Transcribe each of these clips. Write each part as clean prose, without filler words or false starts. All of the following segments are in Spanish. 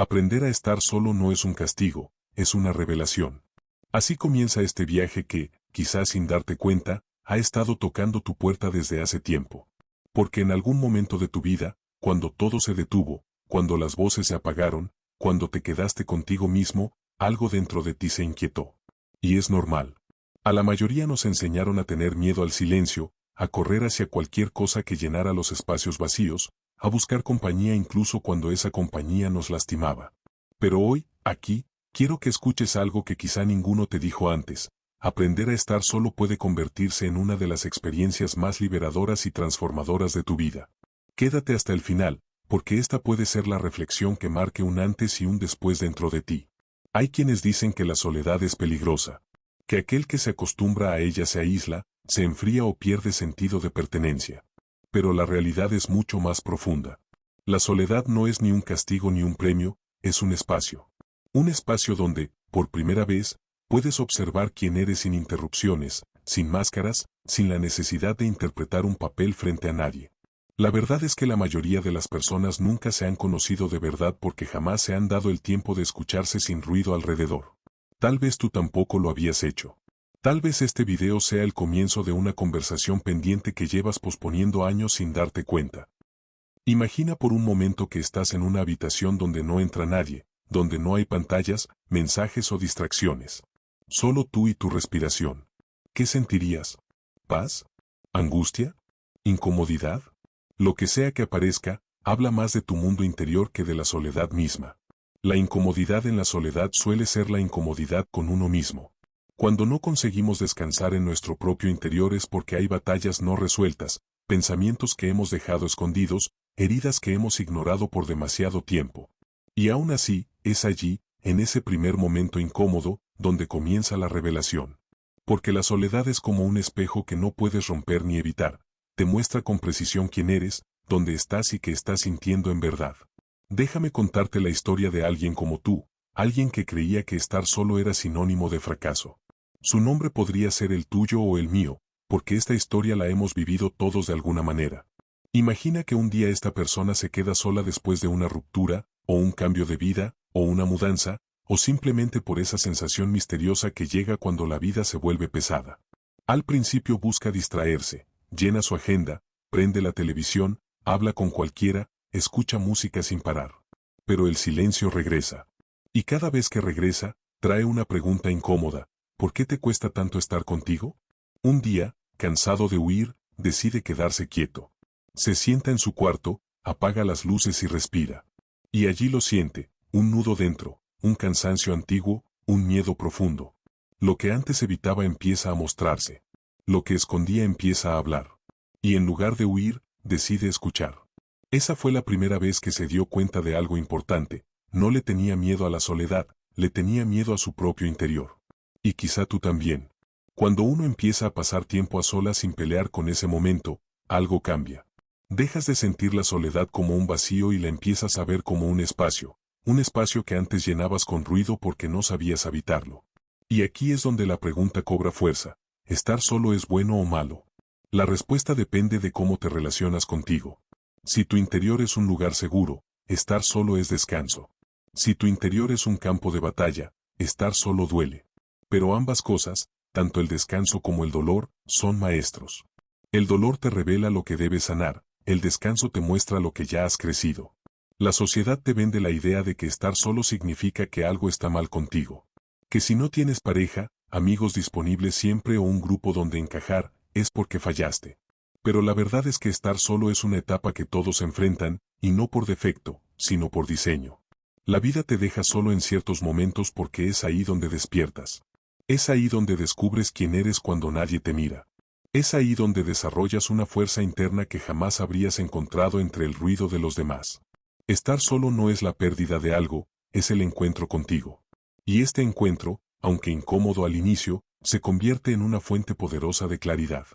Aprender a estar solo no es un castigo, es una revelación. Así comienza este viaje que, quizás sin darte cuenta, ha estado tocando tu puerta desde hace tiempo. Porque en algún momento de tu vida, cuando todo se detuvo, cuando las voces se apagaron, cuando te quedaste contigo mismo, algo dentro de ti se inquietó. Y es normal. A la mayoría nos enseñaron a tener miedo al silencio, a correr hacia cualquier cosa que llenara los espacios vacíos, a buscar compañía incluso cuando esa compañía nos lastimaba. Pero hoy, aquí, quiero que escuches algo que quizá ninguno te dijo antes. Aprender a estar solo puede convertirse en una de las experiencias más liberadoras y transformadoras de tu vida. Quédate hasta el final, porque esta puede ser la reflexión que marque un antes y un después dentro de ti. Hay quienes dicen que la soledad es peligrosa, que aquel que se acostumbra a ella se aísla, se enfría o pierde sentido de pertenencia. Pero la realidad es mucho más profunda. La soledad no es ni un castigo ni un premio, es un espacio. Un espacio donde, por primera vez, puedes observar quién eres sin interrupciones, sin máscaras, sin la necesidad de interpretar un papel frente a nadie. La verdad es que la mayoría de las personas nunca se han conocido de verdad porque jamás se han dado el tiempo de escucharse sin ruido alrededor. Tal vez tú tampoco lo habías hecho. Tal vez este video sea el comienzo de una conversación pendiente que llevas posponiendo años sin darte cuenta. Imagina por un momento que estás en una habitación donde no entra nadie, donde no hay pantallas, mensajes o distracciones. Solo tú y tu respiración. ¿Qué sentirías? ¿Paz? ¿Angustia? ¿Incomodidad? Lo que sea que aparezca, habla más de tu mundo interior que de la soledad misma. La incomodidad en la soledad suele ser la incomodidad con uno mismo. Cuando no conseguimos descansar en nuestro propio interior es porque hay batallas no resueltas, pensamientos que hemos dejado escondidos, heridas que hemos ignorado por demasiado tiempo. Y aún así, es allí, en ese primer momento incómodo, donde comienza la revelación. Porque la soledad es como un espejo que no puedes romper ni evitar. Te muestra con precisión quién eres, dónde estás y qué estás sintiendo en verdad. Déjame contarte la historia de alguien como tú, alguien que creía que estar solo era sinónimo de fracaso. Su nombre podría ser el tuyo o el mío, porque esta historia la hemos vivido todos de alguna manera. Imagina que un día esta persona se queda sola después de una ruptura, o un cambio de vida, o una mudanza, o simplemente por esa sensación misteriosa que llega cuando la vida se vuelve pesada. Al principio busca distraerse, llena su agenda, prende la televisión, habla con cualquiera, escucha música sin parar. Pero el silencio regresa. Y cada vez que regresa, trae una pregunta incómoda. ¿Por qué te cuesta tanto estar contigo? Un día, cansado de huir, decide quedarse quieto. Se sienta en su cuarto, apaga las luces y respira. Y allí lo siente, un nudo dentro, un cansancio antiguo, un miedo profundo. Lo que antes evitaba empieza a mostrarse. Lo que escondía empieza a hablar. Y en lugar de huir, decide escuchar. Esa fue la primera vez que se dio cuenta de algo importante. No le tenía miedo a la soledad, le tenía miedo a su propio interior. Y quizá tú también. Cuando uno empieza a pasar tiempo a solas sin pelear con ese momento, algo cambia. Dejas de sentir la soledad como un vacío y la empiezas a ver como un espacio que antes llenabas con ruido porque no sabías habitarlo. Y aquí es donde la pregunta cobra fuerza. ¿Estar solo es bueno o malo? La respuesta depende de cómo te relacionas contigo. Si tu interior es un lugar seguro, estar solo es descanso. Si tu interior es un campo de batalla, estar solo duele. Pero ambas cosas, tanto el descanso como el dolor, son maestros. El dolor te revela lo que debes sanar, el descanso te muestra lo que ya has crecido. La sociedad te vende la idea de que estar solo significa que algo está mal contigo. Que si no tienes pareja, amigos disponibles siempre o un grupo donde encajar, es porque fallaste. Pero la verdad es que estar solo es una etapa que todos enfrentan, y no por defecto, sino por diseño. La vida te deja solo en ciertos momentos porque es ahí donde despiertas. Es ahí donde descubres quién eres cuando nadie te mira. Es ahí donde desarrollas una fuerza interna que jamás habrías encontrado entre el ruido de los demás. Estar solo no es la pérdida de algo, es el encuentro contigo. Y este encuentro, aunque incómodo al inicio, se convierte en una fuente poderosa de claridad.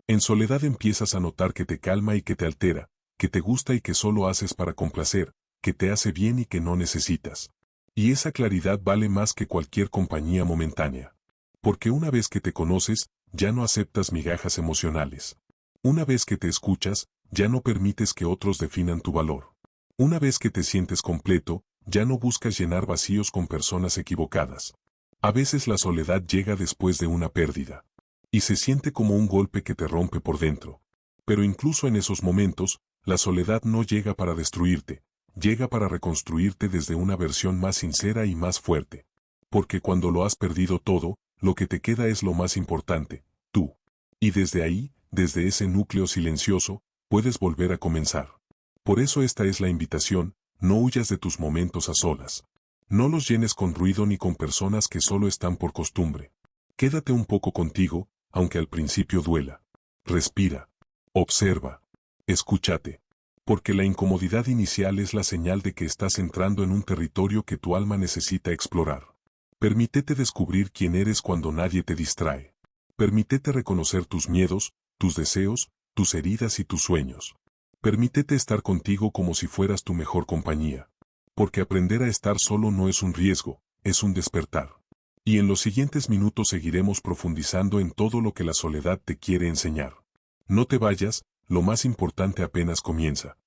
En soledad empiezas a notar que te calma y que te altera, que te gusta y que solo haces para complacer, que te hace bien y que no necesitas. Y esa claridad vale más que cualquier compañía momentánea. Porque una vez que te conoces, ya no aceptas migajas emocionales. Una vez que te escuchas, ya no permites que otros definan tu valor. Una vez que te sientes completo, ya no buscas llenar vacíos con personas equivocadas. A veces la soledad llega después de una pérdida. Y se siente como un golpe que te rompe por dentro. Pero incluso en esos momentos, la soledad no llega para destruirte, llega para reconstruirte desde una versión más sincera y más fuerte. Porque cuando lo has perdido todo, lo que te queda es lo más importante, tú. Y desde ahí, desde ese núcleo silencioso, puedes volver a comenzar. Por eso esta es la invitación, no huyas de tus momentos a solas. No los llenes con ruido ni con personas que solo están por costumbre. Quédate un poco contigo, aunque al principio duela. Respira. Observa. Escúchate. Porque la incomodidad inicial es la señal de que estás entrando en un territorio que tu alma necesita explorar. Permítete descubrir quién eres cuando nadie te distrae. Permítete reconocer tus miedos, tus deseos, tus heridas y tus sueños. Permítete estar contigo como si fueras tu mejor compañía. Porque aprender a estar solo no es un riesgo, es un despertar. Y en los siguientes minutos seguiremos profundizando en todo lo que la soledad te quiere enseñar. No te vayas, lo más importante apenas comienza.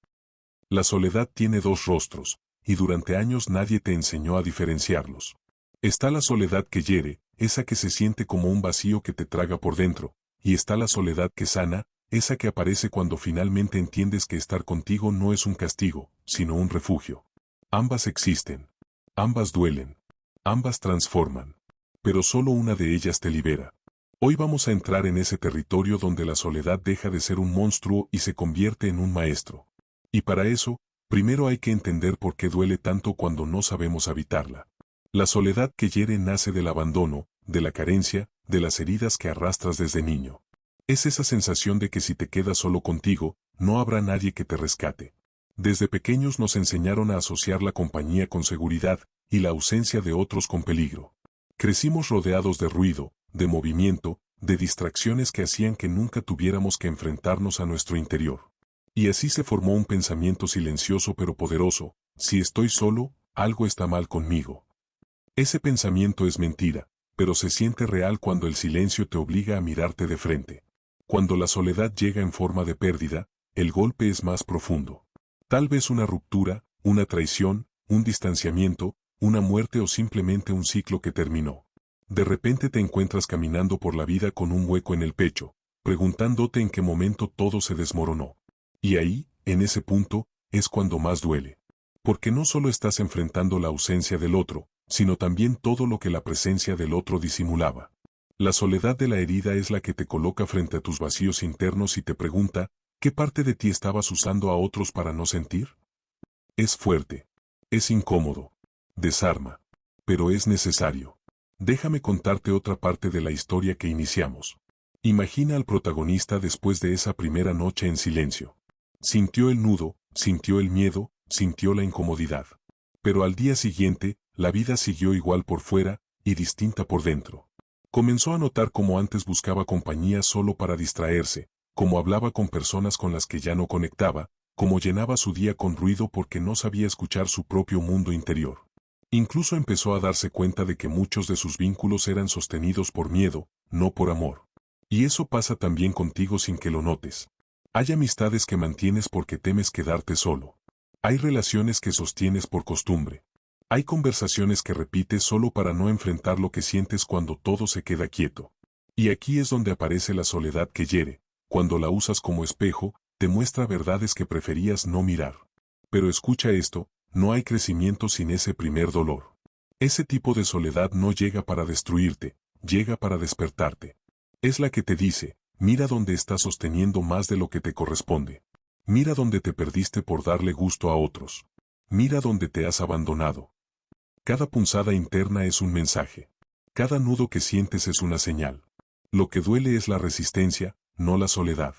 La soledad tiene dos rostros, y durante años nadie te enseñó a diferenciarlos. Está la soledad que hiere, esa que se siente como un vacío que te traga por dentro, y está la soledad que sana, esa que aparece cuando finalmente entiendes que estar contigo no es un castigo, sino un refugio. Ambas existen. Ambas duelen. Ambas transforman. Pero solo una de ellas te libera. Hoy vamos a entrar en ese territorio donde la soledad deja de ser un monstruo y se convierte en un maestro. Y para eso, primero hay que entender por qué duele tanto cuando no sabemos habitarla. La soledad que hiere nace del abandono, de la carencia, de las heridas que arrastras desde niño. Es esa sensación de que si te quedas solo contigo, no habrá nadie que te rescate. Desde pequeños nos enseñaron a asociar la compañía con seguridad, y la ausencia de otros con peligro. Crecimos rodeados de ruido, de movimiento, de distracciones que hacían que nunca tuviéramos que enfrentarnos a nuestro interior. Y así se formó un pensamiento silencioso pero poderoso: si estoy solo, algo está mal conmigo. Ese pensamiento es mentira, pero se siente real cuando el silencio te obliga a mirarte de frente. Cuando la soledad llega en forma de pérdida, el golpe es más profundo. Tal vez una ruptura, una traición, un distanciamiento, una muerte o simplemente un ciclo que terminó. De repente te encuentras caminando por la vida con un hueco en el pecho, preguntándote en qué momento todo se desmoronó. Y ahí, en ese punto, es cuando más duele. Porque no solo estás enfrentando la ausencia del otro, sino también todo lo que la presencia del otro disimulaba. La soledad de la herida es la que te coloca frente a tus vacíos internos y te pregunta, ¿qué parte de ti estabas usando a otros para no sentir? Es fuerte. Es incómodo. Desarma. Pero es necesario. Déjame contarte otra parte de la historia que iniciamos. Imagina al protagonista después de esa primera noche en silencio. Sintió el nudo, sintió el miedo, sintió la incomodidad. Pero al día siguiente, la vida siguió igual por fuera, y distinta por dentro. Comenzó a notar cómo antes buscaba compañía solo para distraerse, cómo hablaba con personas con las que ya no conectaba, cómo llenaba su día con ruido porque no sabía escuchar su propio mundo interior. Incluso empezó a darse cuenta de que muchos de sus vínculos eran sostenidos por miedo, no por amor. Y eso pasa también contigo sin que lo notes. Hay amistades que mantienes porque temes quedarte solo. Hay relaciones que sostienes por costumbre. Hay conversaciones que repites solo para no enfrentar lo que sientes cuando todo se queda quieto. Y aquí es donde aparece la soledad que hiere. Cuando la usas como espejo, te muestra verdades que preferías no mirar. Pero escucha esto, no hay crecimiento sin ese primer dolor. Ese tipo de soledad no llega para destruirte, llega para despertarte. Es la que te dice, mira dónde estás sosteniendo más de lo que te corresponde. Mira dónde te perdiste por darle gusto a otros. Mira dónde te has abandonado. Cada punzada interna es un mensaje. Cada nudo que sientes es una señal. Lo que duele es la resistencia, no la soledad.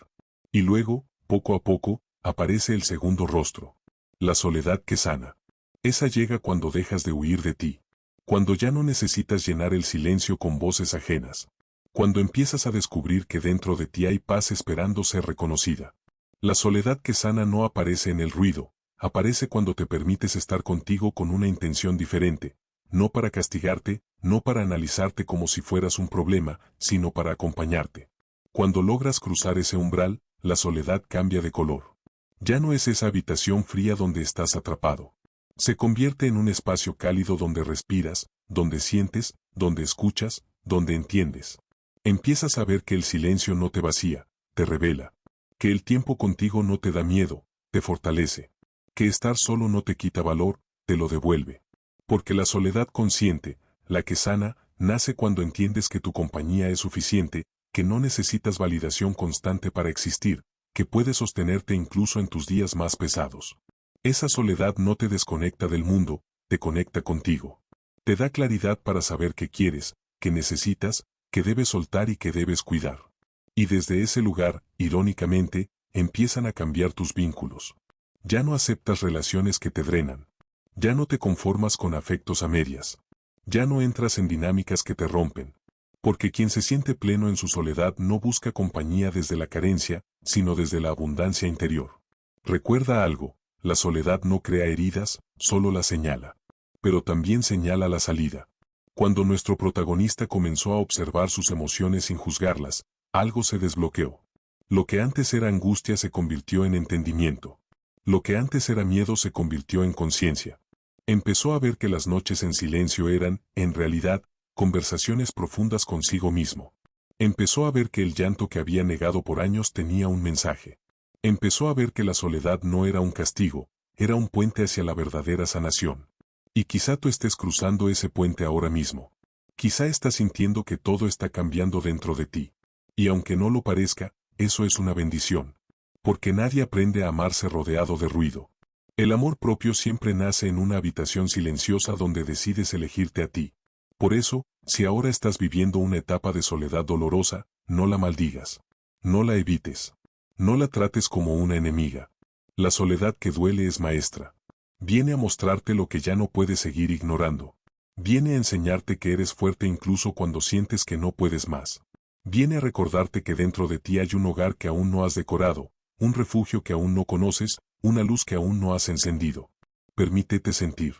Y luego, poco a poco, aparece el segundo rostro. La soledad que sana. Esa llega cuando dejas de huir de ti. Cuando ya no necesitas llenar el silencio con voces ajenas. Cuando empiezas a descubrir que dentro de ti hay paz esperando ser reconocida. La soledad que sana no aparece en el ruido, aparece cuando te permites estar contigo con una intención diferente, no para castigarte, no para analizarte como si fueras un problema, sino para acompañarte. Cuando logras cruzar ese umbral, la soledad cambia de color. Ya no es esa habitación fría donde estás atrapado. Se convierte en un espacio cálido donde respiras, donde sientes, donde escuchas, donde entiendes. Empiezas a ver que el silencio no te vacía, te revela. Que el tiempo contigo no te da miedo, te fortalece. Que estar solo no te quita valor, te lo devuelve. Porque la soledad consciente, la que sana, nace cuando entiendes que tu compañía es suficiente, que no necesitas validación constante para existir, que puedes sostenerte incluso en tus días más pesados. Esa soledad no te desconecta del mundo, te conecta contigo. Te da claridad para saber qué quieres, qué necesitas, qué debes soltar y qué debes cuidar. Y desde ese lugar, irónicamente, empiezan a cambiar tus vínculos. Ya no aceptas relaciones que te drenan. Ya no te conformas con afectos a medias. Ya no entras en dinámicas que te rompen. Porque quien se siente pleno en su soledad no busca compañía desde la carencia, sino desde la abundancia interior. Recuerda algo, la soledad no crea heridas, solo las señala. Pero también señala la salida. Cuando nuestro protagonista comenzó a observar sus emociones sin juzgarlas, algo se desbloqueó. Lo que antes era angustia se convirtió en entendimiento. Lo que antes era miedo se convirtió en conciencia. Empezó a ver que las noches en silencio eran, en realidad, conversaciones profundas consigo mismo. Empezó a ver que el llanto que había negado por años tenía un mensaje. Empezó a ver que la soledad no era un castigo, era un puente hacia la verdadera sanación. Y quizá tú estés cruzando ese puente ahora mismo. Quizá estás sintiendo que todo está cambiando dentro de ti. Y aunque no lo parezca, eso es una bendición. Porque nadie aprende a amarse rodeado de ruido. El amor propio siempre nace en una habitación silenciosa donde decides elegirte a ti. Por eso, si ahora estás viviendo una etapa de soledad dolorosa, no la maldigas. No la evites. No la trates como una enemiga. La soledad que duele es maestra. Viene a mostrarte lo que ya no puedes seguir ignorando. Viene a enseñarte que eres fuerte incluso cuando sientes que no puedes más. Viene a recordarte que dentro de ti hay un hogar que aún no has decorado, un refugio que aún no conoces, una luz que aún no has encendido. Permítete sentir.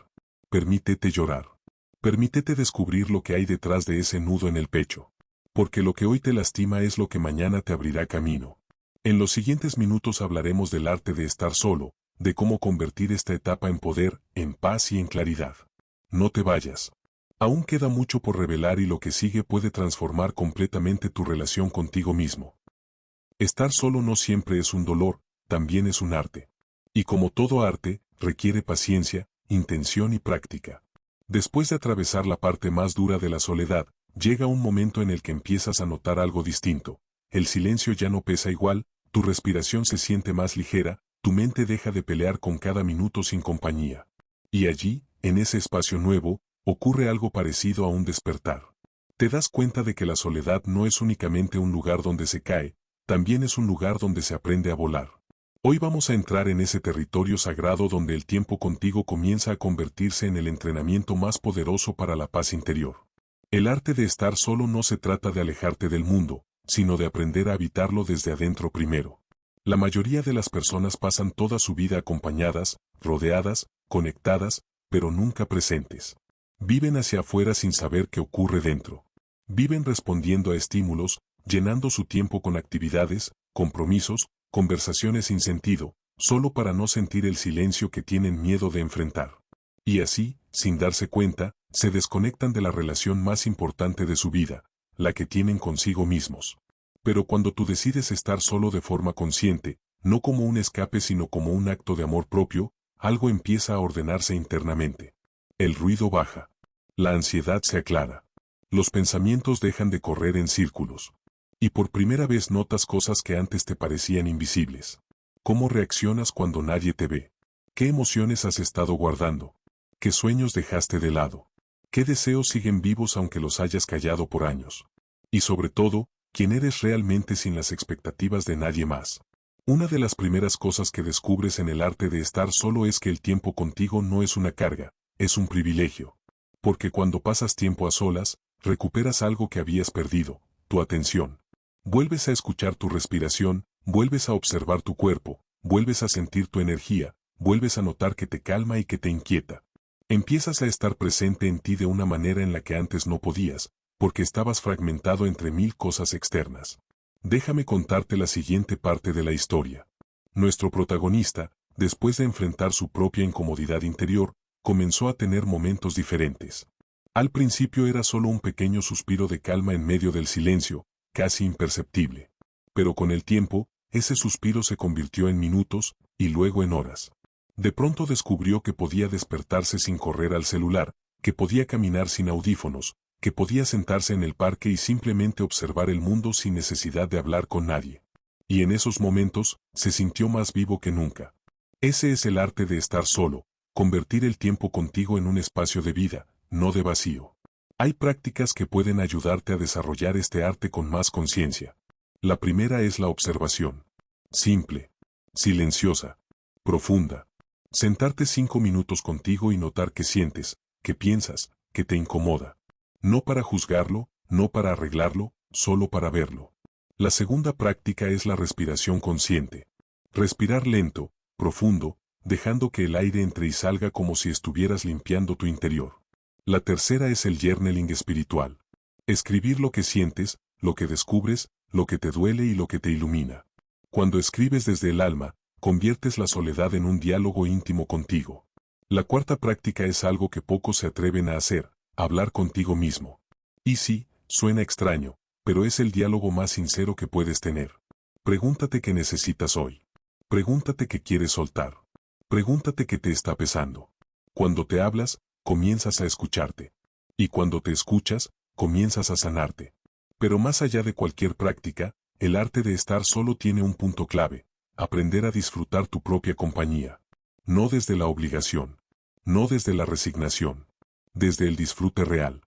Permítete llorar. Permítete descubrir lo que hay detrás de ese nudo en el pecho. Porque lo que hoy te lastima es lo que mañana te abrirá camino. En los siguientes minutos hablaremos del arte de estar solo, de cómo convertir esta etapa en poder, en paz y en claridad. No te vayas. Aún queda mucho por revelar y lo que sigue puede transformar completamente tu relación contigo mismo. Estar solo no siempre es un dolor, también es un arte. Y como todo arte, requiere paciencia, intención y práctica. Después de atravesar la parte más dura de la soledad, llega un momento en el que empiezas a notar algo distinto. El silencio ya no pesa igual, tu respiración se siente más ligera, tu mente deja de pelear con cada minuto sin compañía. Y allí, en ese espacio nuevo, ocurre algo parecido a un despertar. Te das cuenta de que la soledad no es únicamente un lugar donde se cae, también es un lugar donde se aprende a volar. Hoy vamos a entrar en ese territorio sagrado donde el tiempo contigo comienza a convertirse en el entrenamiento más poderoso para la paz interior. El arte de estar solo no se trata de alejarte del mundo, sino de aprender a habitarlo desde adentro primero. La mayoría de las personas pasan toda su vida acompañadas, rodeadas, conectadas, pero nunca presentes. Viven hacia afuera sin saber qué ocurre dentro. Viven respondiendo a estímulos, llenando su tiempo con actividades, compromisos, conversaciones sin sentido, solo para no sentir el silencio que tienen miedo de enfrentar. Y así, sin darse cuenta, se desconectan de la relación más importante de su vida, la que tienen consigo mismos. Pero cuando tú decides estar solo de forma consciente, no como un escape sino como un acto de amor propio, algo empieza a ordenarse internamente. El ruido baja. La ansiedad se aclara. Los pensamientos dejan de correr en círculos. Y por primera vez notas cosas que antes te parecían invisibles. ¿Cómo reaccionas cuando nadie te ve? ¿Qué emociones has estado guardando? ¿Qué sueños dejaste de lado? ¿Qué deseos siguen vivos aunque los hayas callado por años? Y sobre todo, ¿quién eres realmente sin las expectativas de nadie más? Una de las primeras cosas que descubres en el arte de estar solo es que el tiempo contigo no es una carga, es un privilegio. Porque cuando pasas tiempo a solas, recuperas algo que habías perdido, tu atención. Vuelves a escuchar tu respiración, vuelves a observar tu cuerpo, vuelves a sentir tu energía, vuelves a notar que te calma y que te inquieta. Empiezas a estar presente en ti de una manera en la que antes no podías, porque estabas fragmentado entre mil cosas externas. Déjame contarte la siguiente parte de la historia. Nuestro protagonista, después de enfrentar su propia incomodidad interior, comenzó a tener momentos diferentes. Al principio era solo un pequeño suspiro de calma en medio del silencio, casi imperceptible. Pero con el tiempo, ese suspiro se convirtió en minutos, y luego en horas. De pronto descubrió que podía despertarse sin correr al celular, que podía caminar sin audífonos, que podía sentarse en el parque y simplemente observar el mundo sin necesidad de hablar con nadie. Y en esos momentos, se sintió más vivo que nunca. Ese es el arte de estar solo, convertir el tiempo contigo en un espacio de vida, no de vacío. Hay prácticas que pueden ayudarte a desarrollar este arte con más conciencia. La primera es la observación. Simple, silenciosa, profunda. Sentarte 5 minutos contigo y notar qué sientes, qué piensas, qué te incomoda. No para juzgarlo, no para arreglarlo, solo para verlo. La segunda práctica es la respiración consciente. Respirar lento, profundo, dejando que el aire entre y salga como si estuvieras limpiando tu interior. La tercera es el journaling espiritual. Escribir lo que sientes, lo que descubres, lo que te duele y lo que te ilumina. Cuando escribes desde el alma, conviertes la soledad en un diálogo íntimo contigo. La cuarta práctica es algo que pocos se atreven a hacer, hablar contigo mismo. Y sí, suena extraño, pero es el diálogo más sincero que puedes tener. Pregúntate qué necesitas hoy. Pregúntate qué quieres soltar. Pregúntate qué te está pesando. Cuando te hablas, comienzas a escucharte. Y cuando te escuchas, comienzas a sanarte. Pero más allá de cualquier práctica, el arte de estar solo tiene un punto clave: aprender a disfrutar tu propia compañía. No desde la obligación. No desde la resignación. Desde el disfrute real.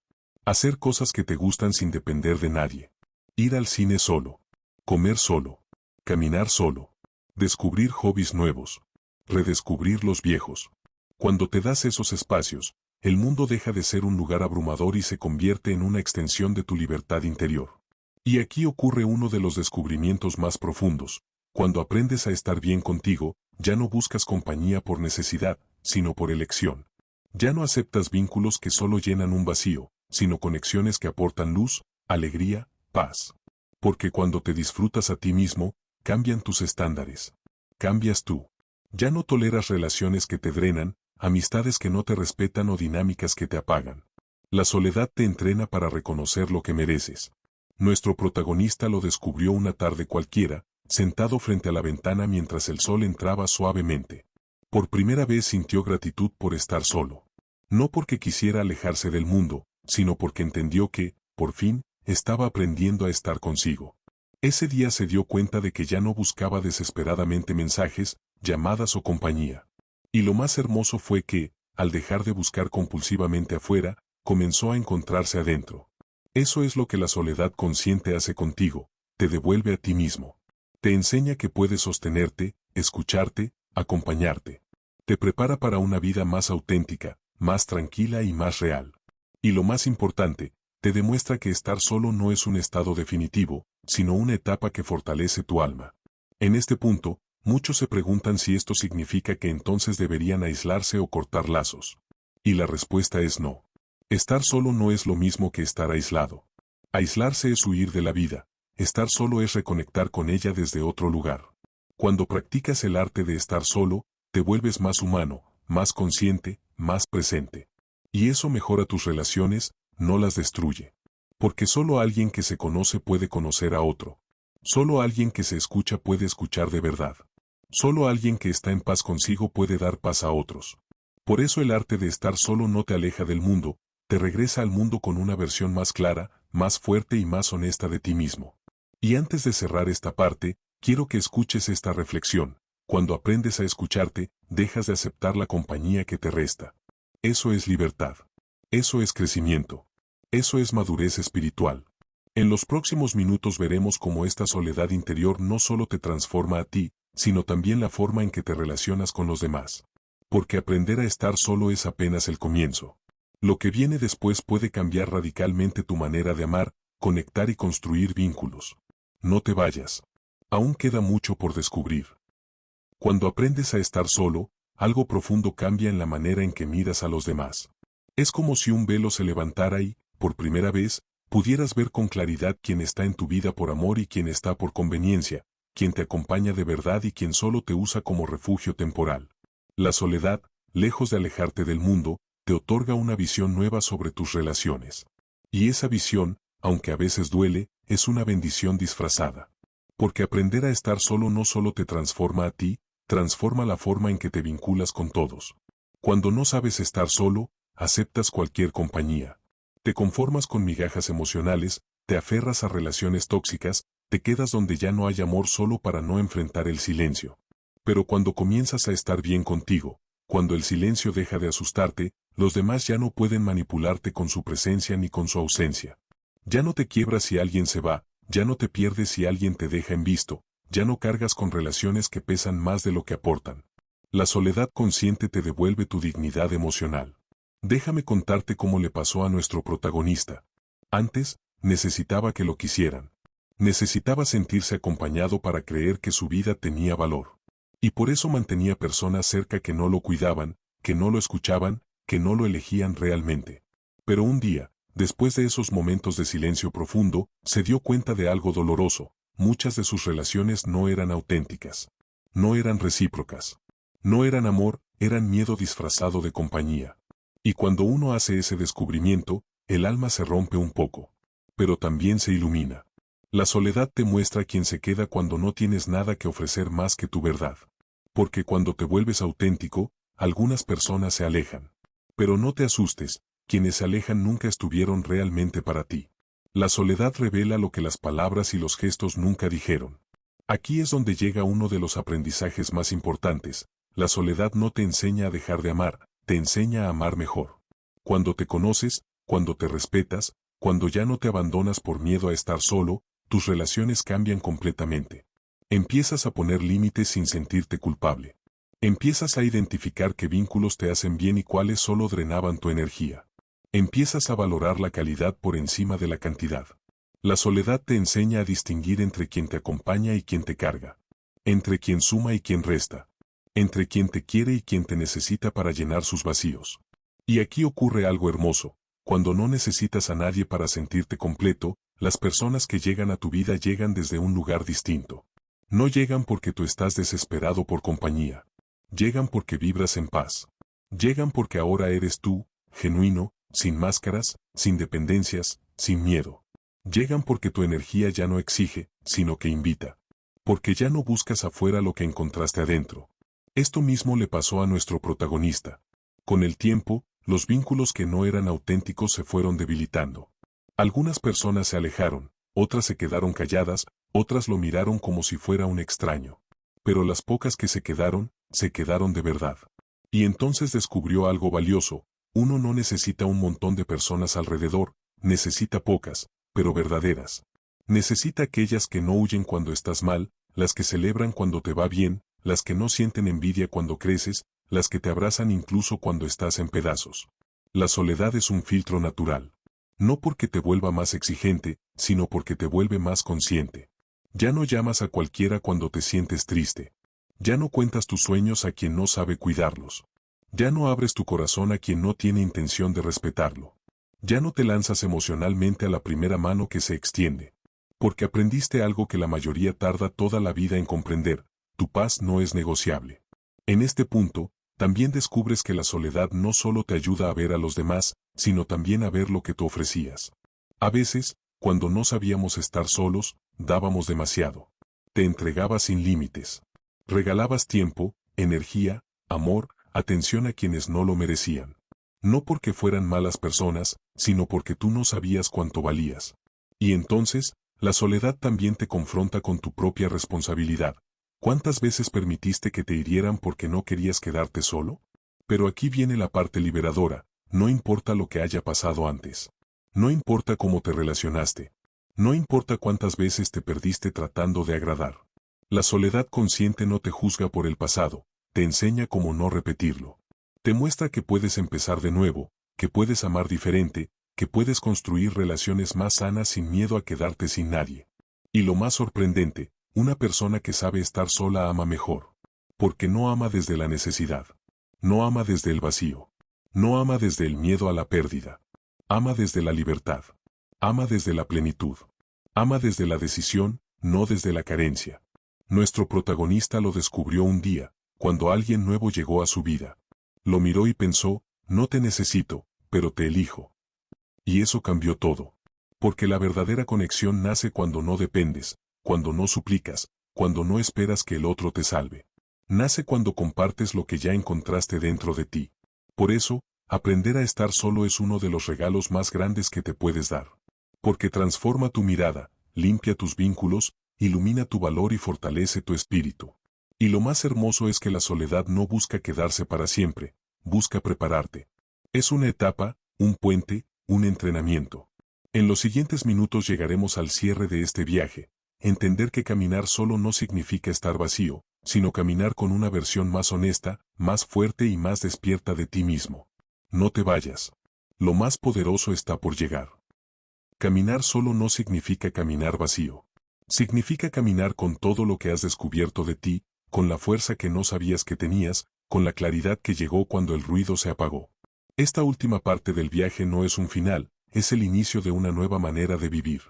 Hacer cosas que te gustan sin depender de nadie. Ir al cine solo. Comer solo. Caminar solo. Descubrir hobbies nuevos. Redescubrir los viejos. Cuando te das esos espacios, el mundo deja de ser un lugar abrumador y se convierte en una extensión de tu libertad interior. Y aquí ocurre uno de los descubrimientos más profundos. Cuando aprendes a estar bien contigo, ya no buscas compañía por necesidad, sino por elección. Ya no aceptas vínculos que solo llenan un vacío, sino conexiones que aportan luz, alegría, paz. Porque cuando te disfrutas a ti mismo, cambian tus estándares. Cambias tú. Ya no toleras relaciones que te drenan, amistades que no te respetan o dinámicas que te apagan. La soledad te entrena para reconocer lo que mereces. Nuestro protagonista lo descubrió una tarde cualquiera, sentado frente a la ventana mientras el sol entraba suavemente. Por primera vez sintió gratitud por estar solo. No porque quisiera alejarse del mundo, sino porque entendió que, por fin, estaba aprendiendo a estar consigo. Ese día se dio cuenta de que ya no buscaba desesperadamente mensajes, llamadas o compañía. Y lo más hermoso fue que, al dejar de buscar compulsivamente afuera, comenzó a encontrarse adentro. Eso es lo que la soledad consciente hace contigo, te devuelve a ti mismo. Te enseña que puedes sostenerte, escucharte, acompañarte. Te prepara para una vida más auténtica, más tranquila y más real. Y lo más importante, te demuestra que estar solo no es un estado definitivo, sino una etapa que fortalece tu alma. En este punto, muchos se preguntan si esto significa que entonces deberían aislarse o cortar lazos. Y la respuesta es no. Estar solo no es lo mismo que estar aislado. Aislarse es huir de la vida. Estar solo es reconectar con ella desde otro lugar. Cuando practicas el arte de estar solo, te vuelves más humano, más consciente, más presente. Y eso mejora tus relaciones, no las destruye. Porque solo alguien que se conoce puede conocer a otro. Solo alguien que se escucha puede escuchar de verdad. Solo alguien que está en paz consigo puede dar paz a otros. Por eso el arte de estar solo no te aleja del mundo, te regresa al mundo con una versión más clara, más fuerte y más honesta de ti mismo. Y antes de cerrar esta parte, quiero que escuches esta reflexión. Cuando aprendes a escucharte, dejas de aceptar la compañía que te resta. Eso es libertad. Eso es crecimiento. Eso es madurez espiritual. En los próximos minutos veremos cómo esta soledad interior no solo te transforma a ti, sino también la forma en que te relacionas con los demás. Porque aprender a estar solo es apenas el comienzo. Lo que viene después puede cambiar radicalmente tu manera de amar, conectar y construir vínculos. No te vayas. Aún queda mucho por descubrir. Cuando aprendes a estar solo, algo profundo cambia en la manera en que miras a los demás. Es como si un velo se levantara y, por primera vez, pudieras ver con claridad quién está en tu vida por amor y quién está por conveniencia, quién te acompaña de verdad y quién solo te usa como refugio temporal. La soledad, lejos de alejarte del mundo, te otorga una visión nueva sobre tus relaciones. Y esa visión, aunque a veces duele, es una bendición disfrazada. Porque aprender a estar solo no solo te transforma a ti, transforma la forma en que te vinculas con todos. Cuando no sabes estar solo, aceptas cualquier compañía. Te conformas con migajas emocionales, te aferras a relaciones tóxicas, te quedas donde ya no hay amor solo para no enfrentar el silencio. Pero cuando comienzas a estar bien contigo, cuando el silencio deja de asustarte, los demás ya no pueden manipularte con su presencia ni con su ausencia. Ya no te quiebras si alguien se va, ya no te pierdes si alguien te deja en visto, ya no cargas con relaciones que pesan más de lo que aportan. La soledad consciente te devuelve tu dignidad emocional. Déjame contarte cómo le pasó a nuestro protagonista. Antes, necesitaba que lo quisieran. Necesitaba sentirse acompañado para creer que su vida tenía valor. Y por eso mantenía personas cerca que no lo cuidaban, que no lo escuchaban, que no lo elegían realmente. Pero un día, después de esos momentos de silencio profundo, se dio cuenta de algo doloroso: muchas de sus relaciones no eran auténticas. No eran recíprocas. No eran amor, eran miedo disfrazado de compañía. Y cuando uno hace ese descubrimiento, el alma se rompe un poco. Pero también se ilumina. La soledad te muestra quién se queda cuando no tienes nada que ofrecer más que tu verdad. Porque cuando te vuelves auténtico, algunas personas se alejan. Pero no te asustes, quienes se alejan nunca estuvieron realmente para ti. La soledad revela lo que las palabras y los gestos nunca dijeron. Aquí es donde llega uno de los aprendizajes más importantes. La soledad no te enseña a dejar de amar, te enseña a amar mejor. Cuando te conoces, cuando te respetas, cuando ya no te abandonas por miedo a estar solo, tus relaciones cambian completamente. Empiezas a poner límites sin sentirte culpable. Empiezas a identificar qué vínculos te hacen bien y cuáles solo drenaban tu energía. Empiezas a valorar la calidad por encima de la cantidad. La soledad te enseña a distinguir entre quien te acompaña y quien te carga. Entre quien suma y quien resta. Entre quien te quiere y quien te necesita para llenar sus vacíos. Y aquí ocurre algo hermoso. Cuando no necesitas a nadie para sentirte completo, las personas que llegan a tu vida llegan desde un lugar distinto. No llegan porque tú estás desesperado por compañía. Llegan porque vibras en paz. Llegan porque ahora eres tú, genuino, sin máscaras, sin dependencias, sin miedo. Llegan porque tu energía ya no exige, sino que invita. Porque ya no buscas afuera lo que encontraste adentro. Esto mismo le pasó a nuestro protagonista. Con el tiempo, los vínculos que no eran auténticos se fueron debilitando. Algunas personas se alejaron, otras se quedaron calladas, otras lo miraron como si fuera un extraño. Pero las pocas que se quedaron de verdad. Y entonces descubrió algo valioso: uno no necesita un montón de personas alrededor, necesita pocas, pero verdaderas. Necesita aquellas que no huyen cuando estás mal, las que celebran cuando te va bien, las que no sienten envidia cuando creces, las que te abrazan incluso cuando estás en pedazos. La soledad es un filtro natural. No porque te vuelva más exigente, sino porque te vuelve más consciente. Ya no llamas a cualquiera cuando te sientes triste. Ya no cuentas tus sueños a quien no sabe cuidarlos. Ya no abres tu corazón a quien no tiene intención de respetarlo. Ya no te lanzas emocionalmente a la primera mano que se extiende. Porque aprendiste algo que la mayoría tarda toda la vida en comprender: tu paz no es negociable. En este punto, también descubres que la soledad no solo te ayuda a ver a los demás, sino también a ver lo que tú ofrecías. A veces, cuando no sabíamos estar solos, dábamos demasiado. Te entregabas sin límites. Regalabas tiempo, energía, amor, atención a quienes no lo merecían. No porque fueran malas personas, sino porque tú no sabías cuánto valías. Y entonces, la soledad también te confronta con tu propia responsabilidad. ¿Cuántas veces permitiste que te hirieran porque no querías quedarte solo? Pero aquí viene la parte liberadora: no importa lo que haya pasado antes. No importa cómo te relacionaste. No importa cuántas veces te perdiste tratando de agradar. La soledad consciente no te juzga por el pasado, te enseña cómo no repetirlo. Te muestra que puedes empezar de nuevo, que puedes amar diferente, que puedes construir relaciones más sanas sin miedo a quedarte sin nadie. Y lo más sorprendente: una persona que sabe estar sola ama mejor. Porque no ama desde la necesidad. No ama desde el vacío. No ama desde el miedo a la pérdida. Ama desde la libertad. Ama desde la plenitud. Ama desde la decisión, no desde la carencia. Nuestro protagonista lo descubrió un día, cuando alguien nuevo llegó a su vida. Lo miró y pensó, no te necesito, pero te elijo. Y eso cambió todo. Porque la verdadera conexión nace cuando no dependes, cuando no suplicas, cuando no esperas que el otro te salve. Nace cuando compartes lo que ya encontraste dentro de ti. Por eso, aprender a estar solo es uno de los regalos más grandes que te puedes dar. Porque transforma tu mirada, limpia tus vínculos, ilumina tu valor y fortalece tu espíritu. Y lo más hermoso es que la soledad no busca quedarse para siempre, busca prepararte. Es una etapa, un puente, un entrenamiento. En los siguientes minutos llegaremos al cierre de este viaje, entender que caminar solo no significa estar vacío, sino caminar con una versión más honesta, más fuerte y más despierta de ti mismo. No te vayas. Lo más poderoso está por llegar. Caminar solo no significa caminar vacío. Significa caminar con todo lo que has descubierto de ti, con la fuerza que no sabías que tenías, con la claridad que llegó cuando el ruido se apagó. Esta última parte del viaje no es un final, es el inicio de una nueva manera de vivir.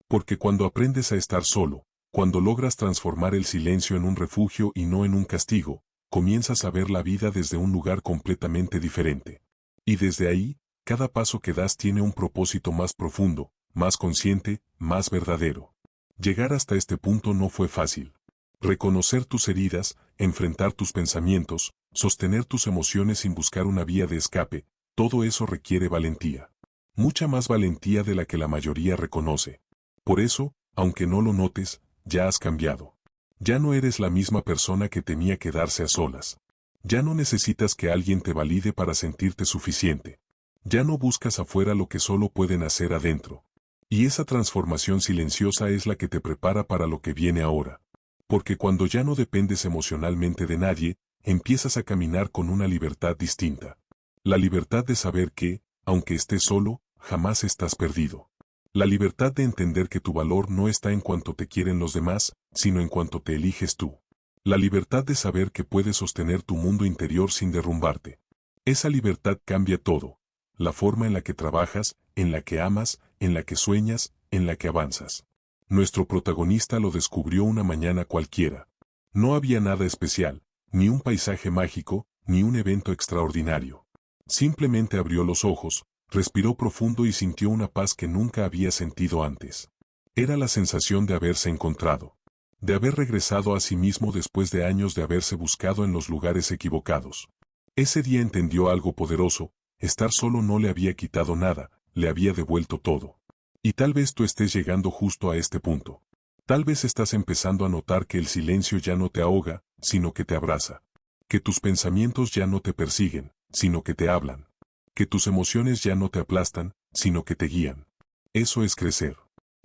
Porque cuando aprendes a estar solo, cuando logras transformar el silencio en un refugio y no en un castigo, comienzas a ver la vida desde un lugar completamente diferente. Y desde ahí, cada paso que das tiene un propósito más profundo, más consciente, más verdadero. Llegar hasta este punto no fue fácil. Reconocer tus heridas, enfrentar tus pensamientos, sostener tus emociones sin buscar una vía de escape, todo eso requiere valentía. Mucha más valentía de la que la mayoría reconoce. Por eso, aunque no lo notes, ya has cambiado. Ya no eres la misma persona que tenía que darse a solas. Ya no necesitas que alguien te valide para sentirte suficiente. Ya no buscas afuera lo que solo pueden hacer adentro. Y esa transformación silenciosa es la que te prepara para lo que viene ahora. Porque cuando ya no dependes emocionalmente de nadie, empiezas a caminar con una libertad distinta. La libertad de saber que, aunque estés solo, jamás estás perdido. La libertad de entender que tu valor no está en cuanto te quieren los demás, sino en cuanto te eliges tú. La libertad de saber que puedes sostener tu mundo interior sin derrumbarte. Esa libertad cambia todo. La forma en la que trabajas, en la que amas, en la que sueñas, en la que avanzas. Nuestro protagonista lo descubrió una mañana cualquiera. No había nada especial, ni un paisaje mágico, ni un evento extraordinario. Simplemente abrió los ojos, respiró profundo y sintió una paz que nunca había sentido antes. Era la sensación de haberse encontrado. De haber regresado a sí mismo después de años de haberse buscado en los lugares equivocados. Ese día entendió algo poderoso, estar solo no le había quitado nada, le había devuelto todo. Y tal vez tú estés llegando justo a este punto. Tal vez estás empezando a notar que el silencio ya no te ahoga, sino que te abraza. Que tus pensamientos ya no te persiguen, sino que te hablan. Que tus emociones ya no te aplastan, sino que te guían. Eso es crecer.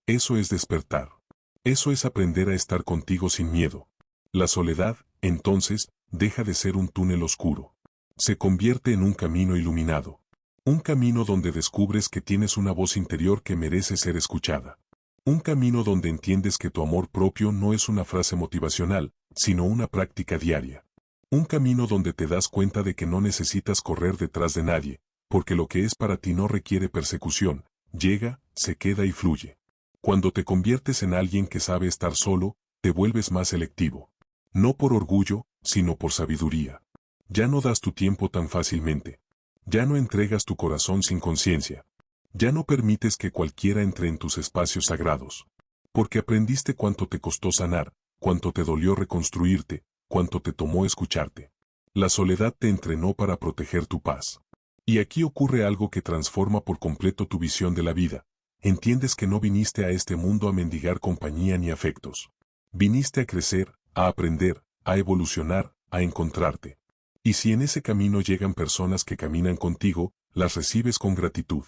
Eso es despertar. Eso es aprender a estar contigo sin miedo. La soledad, entonces, deja de ser un túnel oscuro. Se convierte en un camino iluminado. Un camino donde descubres que tienes una voz interior que merece ser escuchada. Un camino donde entiendes que tu amor propio no es una frase motivacional, sino una práctica diaria. Un camino donde te das cuenta de que no necesitas correr detrás de nadie, porque lo que es para ti no requiere persecución, llega, se queda y fluye. Cuando te conviertes en alguien que sabe estar solo, te vuelves más selectivo. No por orgullo, sino por sabiduría. Ya no das tu tiempo tan fácilmente. Ya no entregas tu corazón sin conciencia. Ya no permites que cualquiera entre en tus espacios sagrados. Porque aprendiste cuánto te costó sanar, cuánto te dolió reconstruirte, cuánto te tomó escucharte. La soledad te entrenó para proteger tu paz. Y aquí ocurre algo que transforma por completo tu visión de la vida. Entiendes que no viniste a este mundo a mendigar compañía ni afectos. Viniste a crecer, a aprender, a evolucionar, a encontrarte. Y si en ese camino llegan personas que caminan contigo, las recibes con gratitud.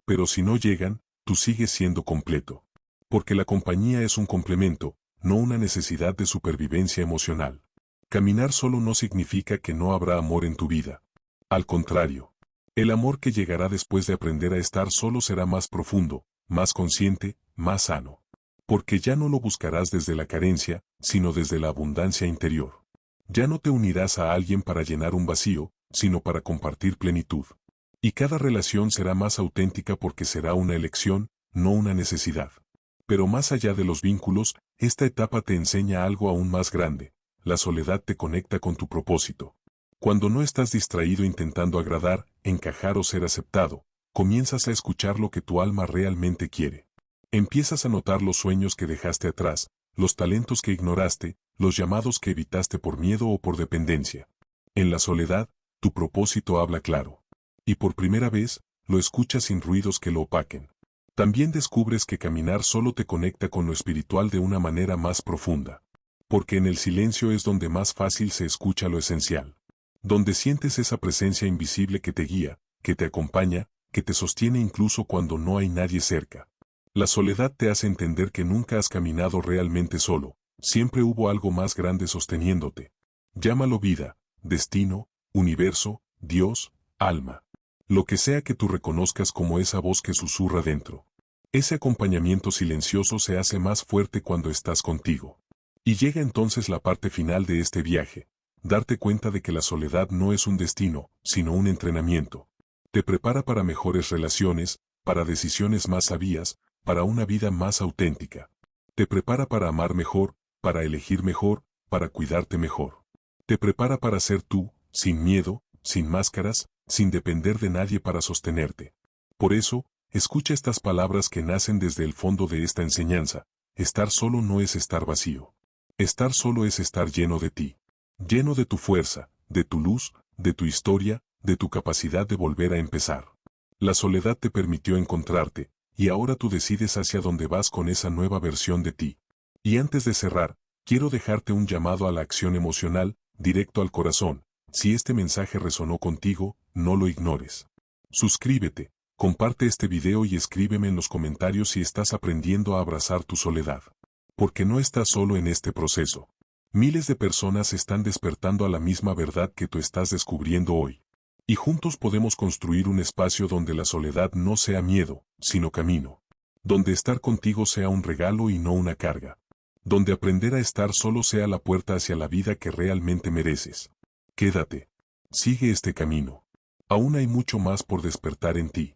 Pero si no llegan, tú sigues siendo completo. Porque la compañía es un complemento, no una necesidad de supervivencia emocional. Caminar solo no significa que no habrá amor en tu vida. Al contrario. El amor que llegará después de aprender a estar solo será más profundo, más consciente, más sano. Porque ya no lo buscarás desde la carencia, sino desde la abundancia interior. Ya no te unirás a alguien para llenar un vacío, sino para compartir plenitud. Y cada relación será más auténtica porque será una elección, no una necesidad. Pero más allá de los vínculos, esta etapa te enseña algo aún más grande. La soledad te conecta con tu propósito. Cuando no estás distraído intentando agradar, encajar o ser aceptado, comienzas a escuchar lo que tu alma realmente quiere. Empiezas a notar los sueños que dejaste atrás, los talentos que ignoraste, los llamados que evitaste por miedo o por dependencia. En la soledad, tu propósito habla claro. Y por primera vez, lo escuchas sin ruidos que lo opaquen. También descubres que caminar solo te conecta con lo espiritual de una manera más profunda. Porque en el silencio es donde más fácil se escucha lo esencial. Donde sientes esa presencia invisible que te guía, que te acompaña, que te sostiene incluso cuando no hay nadie cerca. La soledad te hace entender que nunca has caminado realmente solo, siempre hubo algo más grande sosteniéndote. Llámalo vida, destino, universo, Dios, alma. Lo que sea que tú reconozcas como esa voz que susurra dentro. Ese acompañamiento silencioso se hace más fuerte cuando estás contigo. Y llega entonces la parte final de este viaje, darte cuenta de que la soledad no es un destino, sino un entrenamiento. Te prepara para mejores relaciones, para decisiones más sabias, para una vida más auténtica. Te prepara para amar mejor, para elegir mejor, para cuidarte mejor. Te prepara para ser tú, sin miedo, sin máscaras, sin depender de nadie para sostenerte. Por eso, escucha estas palabras que nacen desde el fondo de esta enseñanza. Estar solo no es estar vacío. Estar solo es estar lleno de ti. Lleno de tu fuerza, de tu luz, de tu historia, de tu capacidad de volver a empezar. La soledad te permitió encontrarte, y ahora tú decides hacia dónde vas con esa nueva versión de ti. Y antes de cerrar, quiero dejarte un llamado a la acción emocional, directo al corazón. Si este mensaje resonó contigo, no lo ignores. Suscríbete, comparte este video y escríbeme en los comentarios si estás aprendiendo a abrazar tu soledad. Porque no estás solo en este proceso. Miles de personas están despertando a la misma verdad que tú estás descubriendo hoy. Y juntos podemos construir un espacio donde la soledad no sea miedo, sino camino. Donde estar contigo sea un regalo y no una carga. Donde aprender a estar solo sea la puerta hacia la vida que realmente mereces. Quédate. Sigue este camino. Aún hay mucho más por despertar en ti.